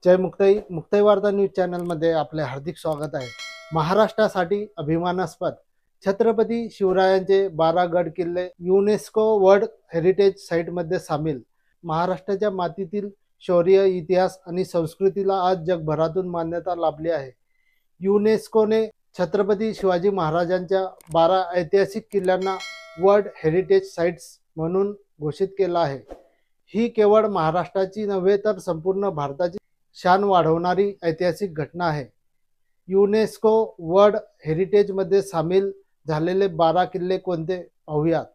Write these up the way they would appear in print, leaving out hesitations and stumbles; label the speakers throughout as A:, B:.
A: जय मुक्ताई वार्ता न्यूज चॅनलमध्ये आपले हार्दिक स्वागत आहे। महाराष्ट्रासाठी अभिमानास्पद छत्रपती शिवरायांचे 12 गड किल्ले युनेस्को वर्ल्ड हेरिटेज साईटमध्ये सामील। महाराष्ट्राच्या मातीतील शौर्य, इतिहास आणि संस्कृतीला आज जगभरातून मान्यता लाभली आहे। युनेस्कोने छत्रपती शिवाजी महाराजांच्या 12 ऐतिहासिक किल्ल्यांना वर्ल्ड हेरिटेज साइट्स म्हणून घोषित केलं आहे। ही केवळ महाराष्ट्राची नव्हे तर संपूर्ण भारताची शान वाढवणारी ऐतिहासिक घटना आहे। युनेस्को वर्ल्ड हेरिटेज मध्ये सामील झालेले 12 किल्ले कोणते पाहूयात।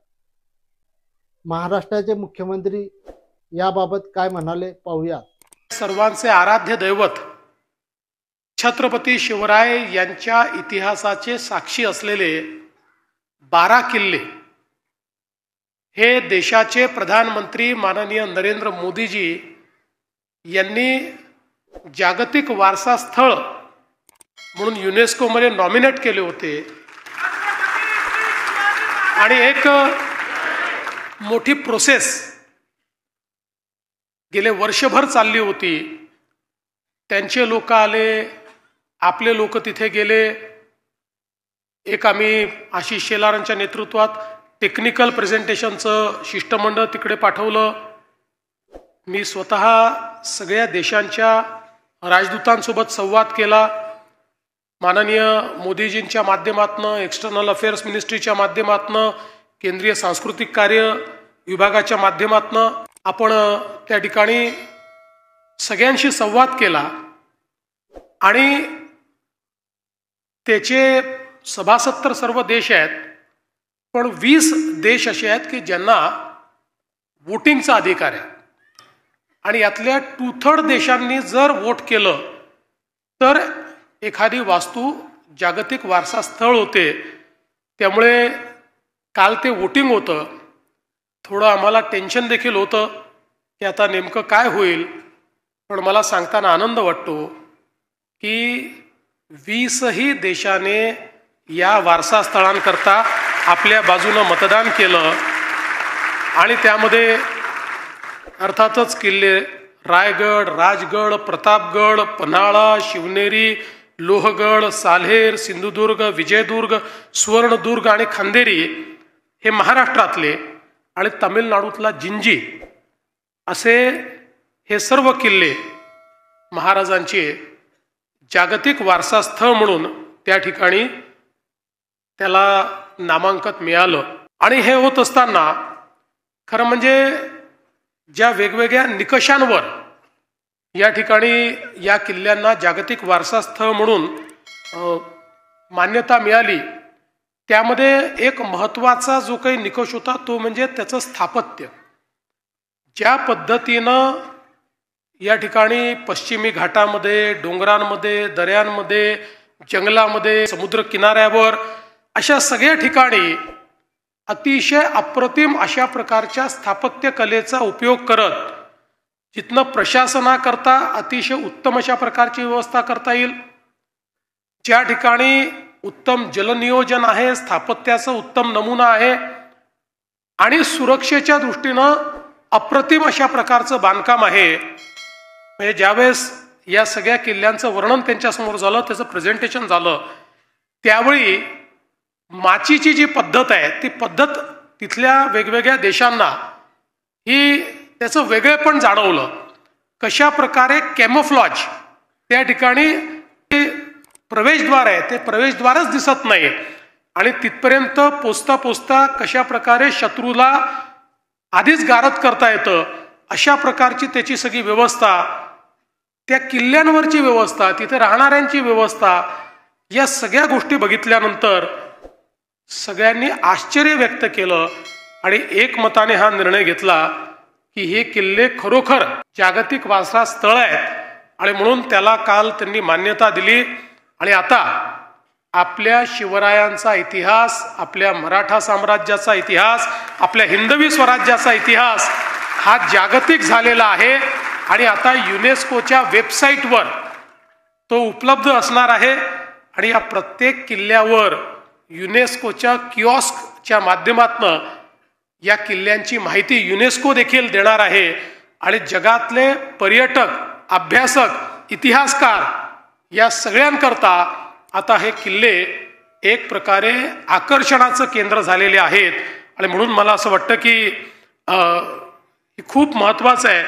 A: महाराष्ट्राचे मुख्यमंत्री याबाबत काय म्हणाले पाहूयात।
B: सर्वांचे आराध्य दैवत छत्रपती शिवराय यांच्या इतिहासाचे साक्षी असलेले 12 किल्ले हे देशाचे प्रधानमंत्री माननीय नरेंद्र मोदीजी यांनी जागतिक वारसा स्थळ म्हणून युनेस्को मध्ये नॉमिनेट केले होते आणि एक मोठी प्रोसेस गेले वर्षभर चालली होती। त्यांचे लोक आले, आपले लोक तिथे गेले। एक आम्ही आशिष शेलारांच्या नेतृत्वात टेक्निकल प्रेझेंटेशनचं शिष्टमंडळ तिकडे पाठवलं। मी स्वतः सगळ्या देशांच्या राजदूतांसोबत संवाद केला। माननीय मोदीजींच्या माध्यमातून, एक्सटर्नल अफेअर्स मिनिस्ट्रीच्या माध्यमातून, केंद्रीय सांस्कृतिक कार्य विभागाच्या माध्यमातून आपण त्या ठिकाणी सगळ्यांशी संवाद केला आणि त्याचे सभासद तर सर्व देश आहेत, पण 20 देश असे आहेत की ज्यांना वोटिंगचा अधिकार आहे आणि यातल्या 2/3 देशांनी जर वोट केलं तर एखादी वास्तू जागतिक वारसा स्थळ होते। त्यामुळे काल ते वोटिंग होतं। थोडं आम्हाला टेन्शन देखील होतं की आता नेमकं काय होईल, पण मला सांगताना आनंद वाटतो की 20ही देशाने या वारसा स्थळांकरता आपल्या बाजूनं मतदान केलं आणि त्यामध्ये अर्थातच किल्ले रायगड, राजगड, प्रतापगड, पन्हाळा, शिवनेरी, लोहगड, साल्हेर, सिंधुदुर्ग, विजयदुर्ग, सुवर्णदुर्ग आणि खांदेरी हे महाराष्ट्रातले आणि तामिळनाडूतला जिंजी असे हे सर्व किल्ले महाराजांचे जागतिक वारसा स्थळ म्हणून त्या ठिकाणी त्याला नामांकन मिळालं। आणि हे होत असताना खरं म्हणजे ज्या वेगवेगळ्या निकषांवर या ठिकाणी या किल्ल्यांना जागतिक वारसा स्थळ म्हणून मान्यता मिळाली, त्यामध्ये एक महत्त्वाचा जो काही निकष होता तो म्हणजे त्याचं स्थापत्य। ज्या पद्धतीनं या ठिकाणी पश्चिमी घाटामध्ये, डोंगरांमध्ये, दऱ्यांमध्ये, जंगलामध्ये, समुद्र किनाऱ्यावर अशा सगळ्या ठिकाणी अतिशय अप्रतिम अशा प्रकारच्या स्थापत्य कलेचा उपयोग करत जिथनं प्रशासनाकरता अतिशय उत्तम अशा प्रकारची व्यवस्था करता येईल, ज्या ठिकाणी उत्तम जलनियोजन आहे, स्थापत्याचा उत्तम नमुना आहे आणि सुरक्षेच्या दृष्टीनं अप्रतिम अशा प्रकारचं बांधकाम आहे। म्हणजे ज्यावेळेस या सगळ्या किल्ल्यांचं वर्णन त्यांच्यासमोर झालं, त्याचं प्रेझेंटेशन झालं, त्यावेळी माचीची जी पद्धत आहे ती पद्धत तिथल्या वेगवेगळ्या देशांना ही त्याचं वेगळेपण जाणवलं। कशा प्रकारे कॅमोफ्लॉज त्या ठिकाणी प्रवेशद्वार आहे ते प्रवेशद्वारच दिसत नाही आणि तिथपर्यंत पोचता पोचता कशा प्रकारे शत्रूला आधीच गारद करता येतं अशा प्रकारची त्याची सगळी व्यवस्था, त्या किल्ल्यांवरची व्यवस्था, तिथे राहणाऱ्यांची व्यवस्था, या सगळ्या गोष्टी बघितल्यानंतर सगळ्यांनी आश्चर्य व्यक्त केलं आणि एकमताने हा निर्णय घेतला की हे किल्ले खरोखर जागतिक वारसा स्थळ आहेत आणि म्हणून त्याला काल त्यांनी मान्यता दिली। आणि आता आपल्या शिवरायांचा इतिहास, आपल्या मराठा साम्राज्याचा इतिहास, आपल्या हिंदवी स्वराज्याचा इतिहास हा जागतिक झालेला आहे आणि आता युनेस्कोच्या वेबसाईटवर तो उपलब्ध असणार आहे आणि या प्रत्येक किल्ल्यावर युनेस्कोच्या किऑस्कच्या माध्यमातून या किल्ल्यांची माहिती युनेस्को देखील देणार आहे आणि जगातले पर्यटक, अभ्यासक इतिहासकार या सगळ्यांकरता आता हे किल्ले एक प्रकारे आकर्षणाचं केंद्र झालेले आहेत. आणि म्हणून मला असं वाटतं की हे खूप महत्त्वाचं आहे